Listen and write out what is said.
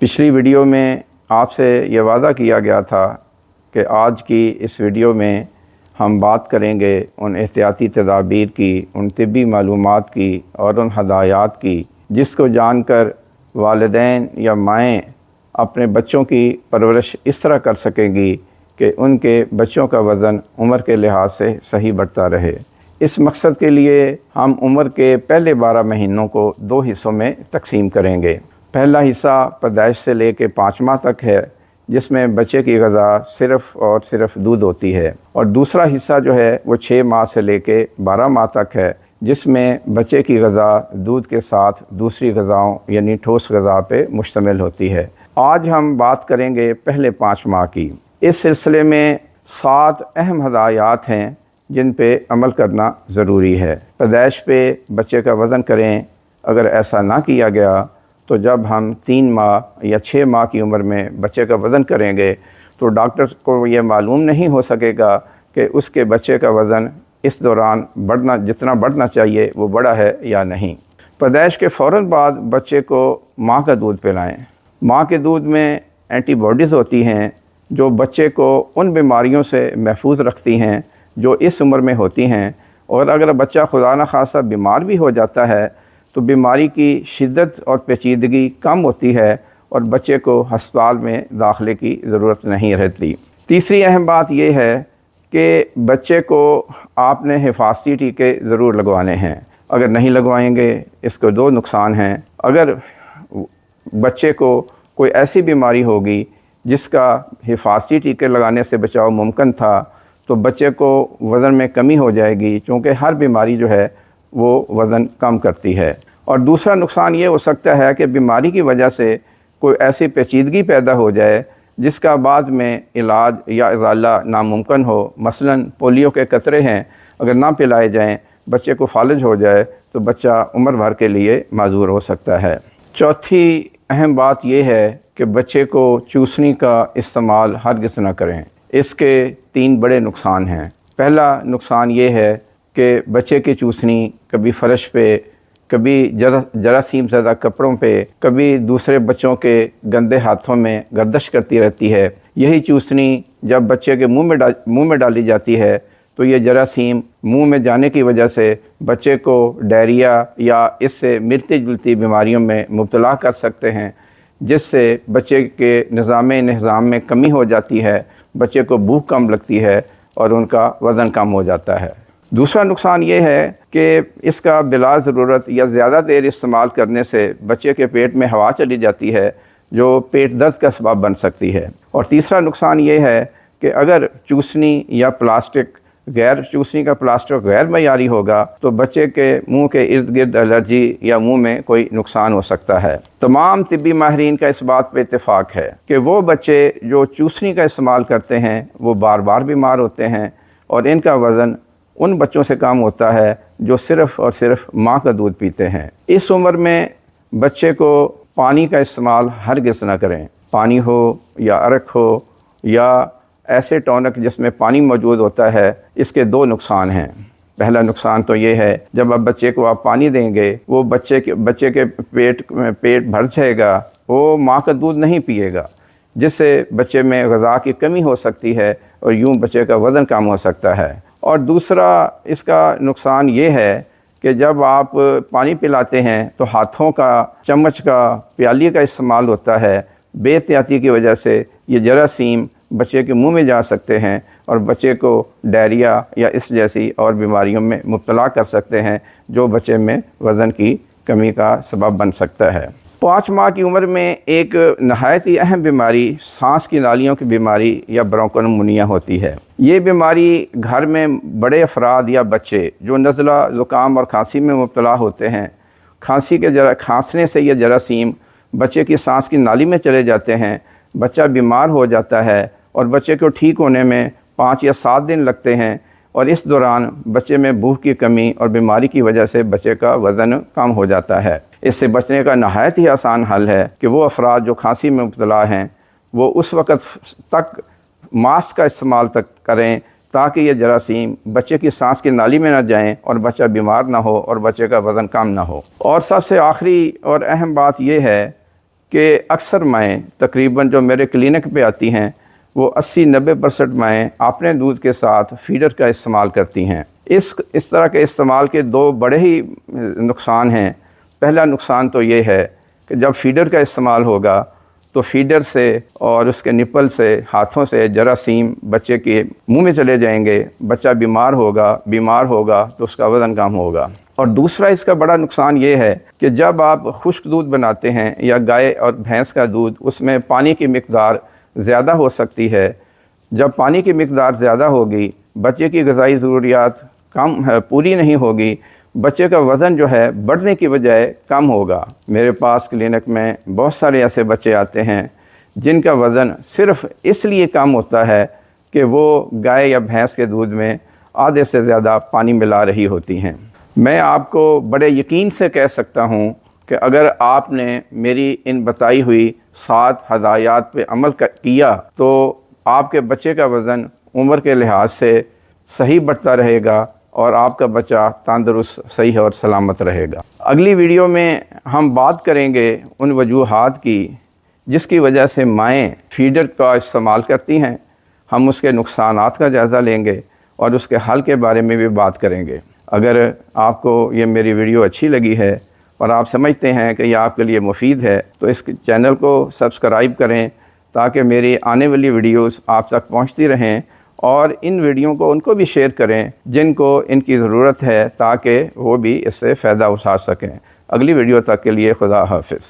پچھلی ویڈیو میں آپ سے یہ وعدہ کیا گیا تھا کہ آج کی اس ویڈیو میں ہم بات کریں گے ان احتیاطی تدابیر کی، ان طبی معلومات کی اور ان ہدایات کی جس کو جان کر والدین یا مائیں اپنے بچوں کی پرورش اس طرح کر سکیں گی کہ ان کے بچوں کا وزن عمر کے لحاظ سے صحیح بڑھتا رہے۔ اس مقصد کے لیے ہم عمر کے پہلے 12 مہینوں کو 2 حصوں میں تقسیم کریں گے۔ پہلا حصہ پیدائش سے لے کے 5 ماہ تک ہے، جس میں بچے کی غذا صرف اور صرف دودھ ہوتی ہے، اور دوسرا حصہ جو ہے وہ 6 ماہ سے لے کے 12 ماہ تک ہے، جس میں بچے کی غذا دودھ کے ساتھ دوسری غذاؤں یعنی ٹھوس غذا پہ مشتمل ہوتی ہے۔ آج ہم بات کریں گے پہلے 5 ماہ کی۔ اس سلسلے میں 7 اہم ہدایات ہیں جن پہ عمل کرنا ضروری ہے۔ پیدائش پہ بچے کا وزن کریں، اگر ایسا نہ کیا گیا تو جب ہم 3 ماہ یا 6 ماہ کی عمر میں بچے کا وزن کریں گے تو ڈاکٹر کو یہ معلوم نہیں ہو سکے گا کہ اس کے بچے کا وزن اس دوران جتنا بڑھنا چاہیے وہ بڑا ہے یا نہیں۔ پیدائش کے فوراً بعد بچے کو ماں کا دودھ پلائیں۔ ماں کے دودھ میں اینٹی باڈیز ہوتی ہیں جو بچے کو ان بیماریوں سے محفوظ رکھتی ہیں جو اس عمر میں ہوتی ہیں، اور اگر بچہ خدا نخواستہ بیمار بھی ہو جاتا ہے تو بیماری کی شدت اور پیچیدگی کم ہوتی ہے اور بچے کو ہسپتال میں داخلے کی ضرورت نہیں رہتی۔ تیسری اہم بات یہ ہے کہ بچے کو آپ نے حفاظتی ٹیکے ضرور لگوانے ہیں۔ اگر نہیں لگوائیں گے اس کو 2 نقصان ہیں۔ اگر بچے کو کوئی ایسی بیماری ہوگی جس کا حفاظتی ٹیکے لگانے سے بچاؤ ممکن تھا تو بچے کو وزن میں کمی ہو جائے گی، چونکہ ہر بیماری جو ہے وہ وزن کم کرتی ہے۔ اور دوسرا نقصان یہ ہو سکتا ہے کہ بیماری کی وجہ سے کوئی ایسی پیچیدگی پیدا ہو جائے جس کا بعد میں علاج یا ازالہ ناممکن ہو۔ مثلا پولیو کے قطرے ہیں، اگر نہ پلائے جائیں بچے کو فالج ہو جائے تو بچہ عمر بھر کے لیے معذور ہو سکتا ہے۔ چوتھی اہم بات یہ ہے کہ بچے کو چوسنی کا استعمال ہرگز نہ کریں۔ اس کے 3 بڑے نقصان ہیں۔ پہلا نقصان یہ ہے کہ بچے کی چوسنی کبھی فرش پہ، کبھی جراثیم زدہ کپڑوں پہ، کبھی دوسرے بچوں کے گندے ہاتھوں میں گردش کرتی رہتی ہے۔ یہی چوسنی جب بچے کے منہ میں ڈالی جاتی ہے تو یہ جراثیم منہ میں جانے کی وجہ سے بچے کو ڈائریا یا اس سے ملتی جلتی بیماریوں میں مبتلا کر سکتے ہیں، جس سے بچے کے نظام انہضام میں کمی ہو جاتی ہے، بچے کو بھوک کم لگتی ہے اور ان کا وزن کم ہو جاتا ہے۔ دوسرا نقصان یہ ہے کہ اس کا بلا ضرورت یا زیادہ دیر استعمال کرنے سے بچے کے پیٹ میں ہوا چلی جاتی ہے جو پیٹ درد کا سبب بن سکتی ہے۔ اور تیسرا نقصان یہ ہے کہ اگر چوسنی یا چوسنی کا پلاسٹک غیر معیاری ہوگا تو بچے کے منہ کے ارد گرد الرجی یا منہ میں کوئی نقصان ہو سکتا ہے۔ تمام طبی ماہرین کا اس بات پہ اتفاق ہے کہ وہ بچے جو چوسنی کا استعمال کرتے ہیں وہ بار بار بیمار ہوتے ہیں، اور ان کا وزن ان بچوں سے کم ہوتا ہے جو صرف اور صرف ماں کا دودھ پیتے ہیں۔ اس عمر میں بچے کو پانی کا استعمال ہرگز نہ کریں۔ پانی ہو یا عرق ہو یا ایسے ٹونک جس میں پانی موجود ہوتا ہے، اس کے 2 نقصان ہیں۔ پہلا نقصان تو یہ ہے جب آپ بچے کو پانی دیں گے وہ بچے کے پیٹ بھر جائے گا، وہ ماں کا دودھ نہیں پیے گا، جس سے بچے میں غذا کی کمی ہو سکتی ہے اور یوں بچے کا وزن کم ہو سکتا ہے۔ اور دوسرا اس کا نقصان یہ ہے کہ جب آپ پانی پلاتے ہیں تو ہاتھوں کا، چمچ کا، پیالی کا استعمال ہوتا ہے۔ بے احتیاطی کی وجہ سے یہ جراثیم بچے کے منہ میں جا سکتے ہیں اور بچے کو ڈائریا یا اس جیسی اور بیماریوں میں مبتلا کر سکتے ہیں جو بچے میں وزن کی کمی کا سبب بن سکتا ہے۔ 5 ماہ کی عمر میں ایک نہایت ہی اہم بیماری سانس کی نالیوں کی بیماری یا برونکونمونیا ہوتی ہے۔ یہ بیماری گھر میں بڑے افراد یا بچے جو نزلہ، زکام اور کھانسی میں مبتلا ہوتے ہیں، کھانسنے سے یہ جراثیم بچے کی سانس کی نالی میں چلے جاتے ہیں، بچہ بیمار ہو جاتا ہے اور بچے کو ٹھیک ہونے میں 5 یا 7 دن لگتے ہیں، اور اس دوران بچے میں بھوک کی کمی اور بیماری کی وجہ سے بچے کا وزن کم ہو جاتا ہے۔ اس سے بچنے کا نہایت ہی آسان حل ہے کہ وہ افراد جو کھانسی میں مبتلا ہیں وہ اس وقت تک ماسک کا استعمال کریں تاکہ یہ جراثیم بچے کی سانس کی نالی میں نہ جائیں اور بچہ بیمار نہ ہو اور بچے کا وزن کم نہ ہو۔ اور سب سے آخری اور اہم بات یہ ہے کہ اکثر مائیں تقریباً جو میرے کلینک پہ آتی ہیں وہ 80-90% مائیں اپنے دودھ کے ساتھ فیڈر کا استعمال کرتی ہیں۔ اس طرح کے استعمال کے دو بڑے ہی نقصان ہیں۔ پہلا نقصان تو یہ ہے کہ جب فیڈر کا استعمال ہوگا تو فیڈر سے اور اس کے نپل سے، ہاتھوں سے جراثیم بچے کے منہ میں چلے جائیں گے، بچہ بیمار ہوگا تو اس کا وزن کم ہوگا۔ اور دوسرا اس کا بڑا نقصان یہ ہے کہ جب آپ خشک دودھ بناتے ہیں یا گائے اور بھینس کا دودھ، اس میں پانی کی مقدار زیادہ ہو سکتی ہے۔ جب پانی کی مقدار زیادہ ہوگی، بچے کی غذائی ضروریات پوری نہیں ہوگی، بچے کا وزن جو ہے بڑھنے کی بجائے کم ہوگا۔ میرے پاس کلینک میں بہت سارے ایسے بچے آتے ہیں جن کا وزن صرف اس لیے کم ہوتا ہے کہ وہ گائے یا بھینس کے دودھ میں آدھے سے زیادہ پانی ملا رہی ہوتی ہیں۔ میں آپ کو بڑے یقین سے کہہ سکتا ہوں کہ اگر آپ نے میری ان بتائی ہوئی 7 ہدایات پہ عمل کیا تو آپ کے بچے کا وزن عمر کے لحاظ سے صحیح بڑھتا رہے گا اور آپ کا بچہ تندرست، صحیح اور سلامت رہے گا۔ اگلی ویڈیو میں ہم بات کریں گے ان وجوہات کی جس کی وجہ سے مائیں فیڈر کا استعمال کرتی ہیں۔ ہم اس کے نقصانات کا جائزہ لیں گے اور اس کے حل کے بارے میں بھی بات کریں گے۔ اگر آپ کو یہ میری ویڈیو اچھی لگی ہے اور آپ سمجھتے ہیں کہ یہ آپ کے لیے مفید ہے تو اس چینل کو سبسکرائب کریں تاکہ میری آنے والی ویڈیوز آپ تک پہنچتی رہیں، اور ان ویڈیو کو ان کو بھی شیئر کریں جن کو ان کی ضرورت ہے تاکہ وہ بھی اس سے فائدہ اٹھا سکیں۔ اگلی ویڈیو تک کے لیے خدا حافظ۔